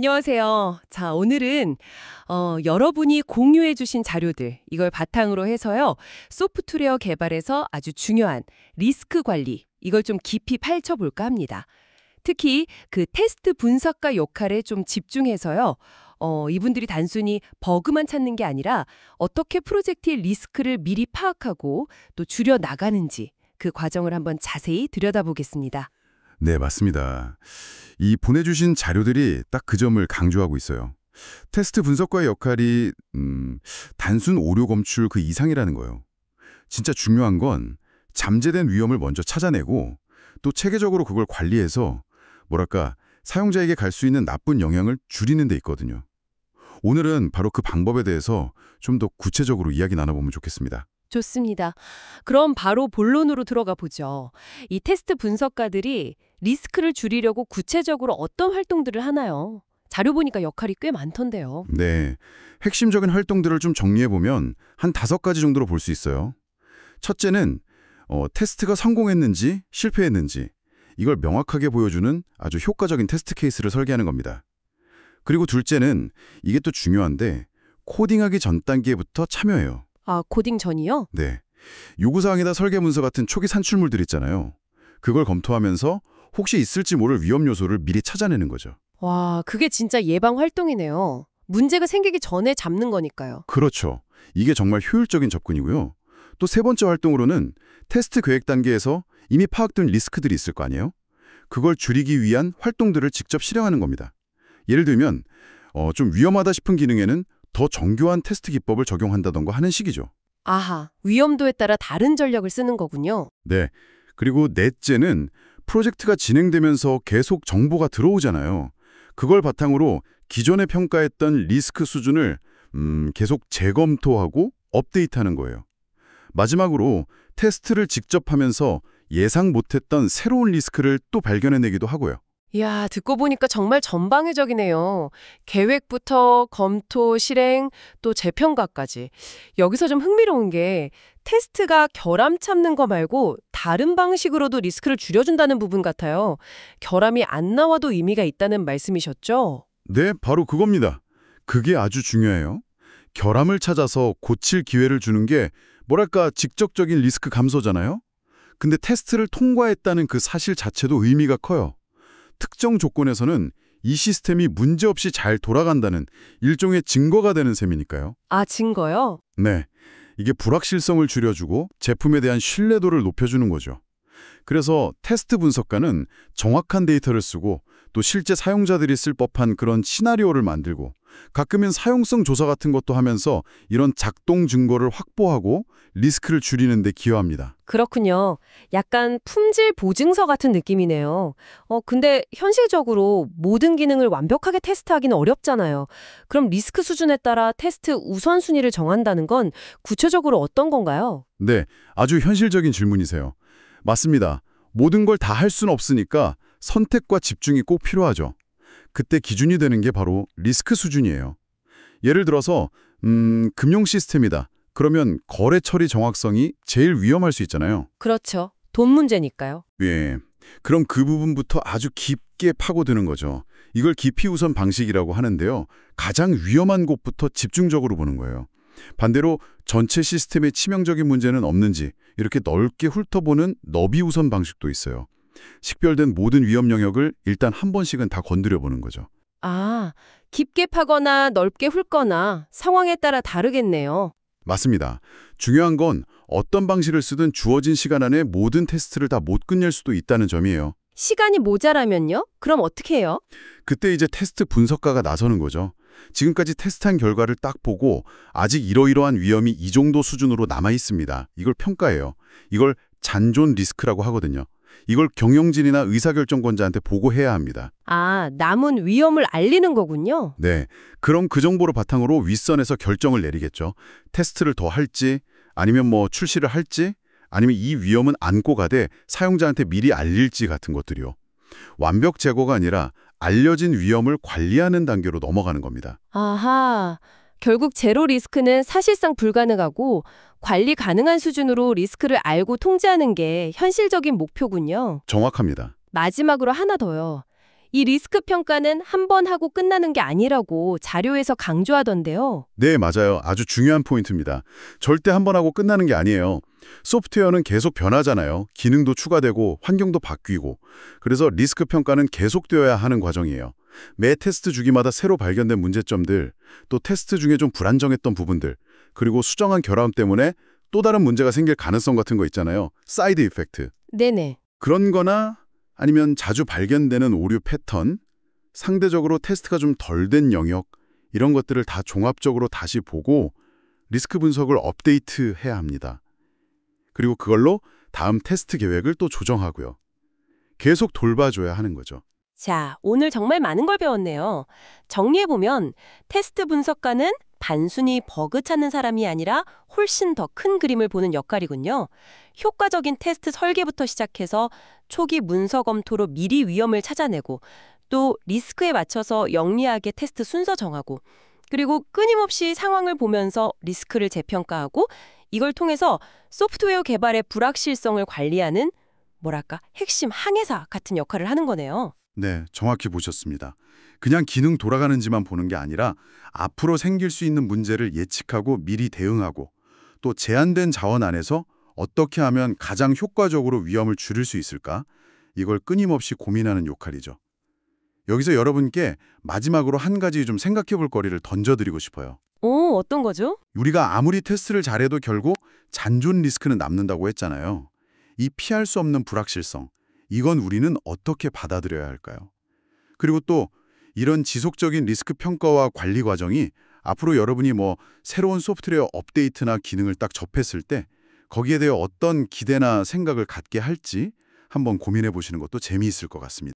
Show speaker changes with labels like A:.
A: 안녕하세요. 자, 오늘은 여러분이 공유해 주신 자료들 이걸 바탕으로 해서요. 소프트웨어 개발에서 아주 중요한 리스크 관리 이걸 좀 깊이 파헤쳐 볼까 합니다. 특히 그 테스트 분석가 역할에 좀 집중해서요. 이분들이 단순히 버그만 찾는 게 아니라 어떻게 프로젝트의 리스크를 미리 파악하고 또 줄여 나가는지 그 과정을 한번 자세히 들여다보겠습니다.
B: 네, 맞습니다. 이 보내주신 자료들이 딱 그 점을 강조하고 있어요. 테스트 분석과의 역할이 단순 오류 검출 그 이상이라는 거예요. 진짜 중요한 건 잠재된 위험을 먼저 찾아내고 또 체계적으로 그걸 관리해서 뭐랄까 사용자에게 갈 수 있는 나쁜 영향을 줄이는 데 있거든요. 오늘은 바로 그 방법에 대해서 좀 더 구체적으로 이야기 나눠보면 좋겠습니다.
A: 좋습니다. 그럼 바로 본론으로 들어가 보죠. 이 테스트 분석가들이 리스크를 줄이려고 구체적으로 어떤 활동들을 하나요? 자료 보니까 역할이 꽤 많던데요.
B: 네, 핵심적인 활동들을 좀 정리해보면 한 5가지 정도로 볼 수 있어요. 첫째는 테스트가 성공했는지 실패했는지 이걸 명확하게 보여주는 아주 효과적인 테스트 케이스를 설계하는 겁니다. 그리고 둘째는 이게 또 중요한데 코딩하기 전 단계부터 참여해요.
A: 아, 코딩 전이요?
B: 네, 요구사항이나 설계 문서 같은 초기 산출물들 있잖아요. 그걸 검토하면서 혹시 있을지 모를 위험 요소를 미리 찾아내는 거죠.
A: 와, 그게 진짜 예방 활동이네요. 문제가 생기기 전에 잡는 거니까요.
B: 그렇죠. 이게 정말 효율적인 접근이고요. 또 세 번째 활동으로는 테스트 계획 단계에서 이미 파악된 리스크들이 있을 거 아니에요? 그걸 줄이기 위한 활동들을 직접 실행하는 겁니다. 예를 들면 좀 위험하다 싶은 기능에는 더 정교한 테스트 기법을 적용한다던가 하는 식이죠.
A: 아하, 위험도에 따라 다른 전략을 쓰는 거군요.
B: 네. 그리고 넷째는 프로젝트가 진행되면서 계속 정보가 들어오잖아요. 그걸 바탕으로 기존에 평가했던 리스크 수준을 계속 재검토하고 업데이트하는 거예요. 마지막으로 테스트를 직접 하면서 예상 못했던 새로운 리스크를 또 발견해내기도 하고요.
A: 이야, 듣고 보니까 정말 전방위적이네요. 계획부터 검토, 실행, 또 재평가까지. 여기서 좀 흥미로운 게 테스트가 결함 찾는 거 말고 다른 방식으로도 리스크를 줄여준다는 부분 같아요. 결함이 안 나와도 의미가 있다는 말씀이셨죠?
B: 네, 바로 그겁니다. 그게 아주 중요해요. 결함을 찾아서 고칠 기회를 주는 게 뭐랄까 직접적인 리스크 감소잖아요. 근데 테스트를 통과했다는 그 사실 자체도 의미가 커요. 특정 조건에서는 이 시스템이 문제없이 잘 돌아간다는 일종의 증거가 되는 셈이니까요.
A: 아, 증거요?
B: 네, 이게 불확실성을 줄여주고 제품에 대한 신뢰도를 높여주는 거죠. 그래서 테스트 분석가는 정확한 데이터를 쓰고 또 실제 사용자들이 쓸 법한 그런 시나리오를 만들고 가끔은 사용성 조사 같은 것도 하면서 이런 작동 증거를 확보하고 리스크를 줄이는 데 기여합니다.
A: 그렇군요. 약간 품질 보증서 같은 느낌이네요. 근데 현실적으로 모든 기능을 완벽하게 테스트하기는 어렵잖아요. 그럼 리스크 수준에 따라 테스트 우선순위를 정한다는 건 구체적으로 어떤 건가요?
B: 네, 아주 현실적인 질문이세요. 맞습니다. 모든 걸 다 할 수는 없으니까 선택과 집중이 꼭 필요하죠. 그때 기준이 되는 게 바로 리스크 수준이에요. 예를 들어서 금융 시스템이다. 그러면 거래 처리 정확성이 제일 위험할 수 있잖아요.
A: 그렇죠. 돈 문제니까요.
B: 예. 그럼 그 부분부터 아주 깊게 파고드는 거죠. 이걸 깊이 우선 방식이라고 하는데요. 가장 위험한 곳부터 집중적으로 보는 거예요. 반대로 전체 시스템에 치명적인 문제는 없는지 이렇게 넓게 훑어보는 너비 우선 방식도 있어요. 식별된 모든 위험 영역을 일단 한 번씩은 다 건드려보는 거죠.
A: 아, 깊게 파거나 넓게 훑거나 상황에 따라 다르겠네요.
B: 맞습니다. 중요한 건 어떤 방식을 쓰든 주어진 시간 안에 모든 테스트를 다 못 끝낼 수도 있다는 점이에요.
A: 시간이 모자라면요? 그럼 어떻게 해요?
B: 그때 이제 테스트 분석가가 나서는 거죠. 지금까지 테스트한 결과를 딱 보고 아직 이러이러한 위험이 이 정도 수준으로 남아 있습니다. 이걸 평가해요. 이걸 잔존 리스크라고 하거든요. 이걸 경영진이나 의사결정권자한테 보고해야 합니다.
A: 아, 남은 위험을 알리는 거군요.
B: 네, 그럼 그 정보를 바탕으로 윗선에서 결정을 내리겠죠. 테스트를 더 할지 아니면 출시를 할지 아니면 이 위험은 안고 가되 사용자한테 미리 알릴지 같은 것들이요. 완벽 제거가 아니라 알려진 위험을 관리하는 단계로 넘어가는 겁니다.
A: 아하, 결국 제로 리스크는 사실상 불가능하고 관리 가능한 수준으로 리스크를 알고 통제하는 게 현실적인 목표군요.
B: 정확합니다.
A: 마지막으로 하나 더요. 이 리스크 평가는 한 번 하고 끝나는 게 아니라고 자료에서 강조하던데요.
B: 네, 맞아요. 아주 중요한 포인트입니다. 절대 한 번 하고 끝나는 게 아니에요. 소프트웨어는 계속 변하잖아요. 기능도 추가되고 환경도 바뀌고. 그래서 리스크 평가는 계속되어야 하는 과정이에요. 매 테스트 주기마다 새로 발견된 문제점들, 또 테스트 중에 좀 불안정했던 부분들, 그리고 수정한 결함 때문에 또 다른 문제가 생길 가능성 같은 거 있잖아요. 사이드 이펙트.
A: 네네.
B: 그런 거나 아니면 자주 발견되는 오류 패턴, 상대적으로 테스트가 좀 덜 된 영역, 이런 것들을 다 종합적으로 다시 보고 리스크 분석을 업데이트해야 합니다. 그리고 그걸로 다음 테스트 계획을 또 조정하고요. 계속 돌봐줘야 하는 거죠.
A: 자, 오늘 정말 많은 걸 배웠네요. 정리해보면 테스트 분석가는 단순히 버그 찾는 사람이 아니라 훨씬 더 큰 그림을 보는 역할이군요. 효과적인 테스트 설계부터 시작해서 초기 문서 검토로 미리 위험을 찾아내고 또 리스크에 맞춰서 영리하게 테스트 순서 정하고 그리고 끊임없이 상황을 보면서 리스크를 재평가하고 이걸 통해서 소프트웨어 개발의 불확실성을 관리하는 뭐랄까 핵심 항해사 같은 역할을 하는 거네요.
B: 네, 정확히 보셨습니다. 그냥 기능 돌아가는지만 보는 게 아니라 앞으로 생길 수 있는 문제를 예측하고 미리 대응하고 또 제한된 자원 안에서 어떻게 하면 가장 효과적으로 위험을 줄일 수 있을까? 이걸 끊임없이 고민하는 역할이죠. 여기서 여러분께 마지막으로 한 가지 좀 생각해 볼 거리를 던져드리고 싶어요.
A: 오, 어떤 거죠?
B: 우리가 아무리 테스트를 잘해도 결국 잔존 리스크는 남는다고 했잖아요. 이 피할 수 없는 불확실성, 이건 우리는 어떻게 받아들여야 할까요? 그리고 또 이런 지속적인 리스크 평가와 관리 과정이 앞으로 여러분이 새로운 소프트웨어 업데이트나 기능을 딱 접했을 때 거기에 대해 어떤 기대나 생각을 갖게 할지 한번 고민해 보시는 것도 재미있을 것 같습니다.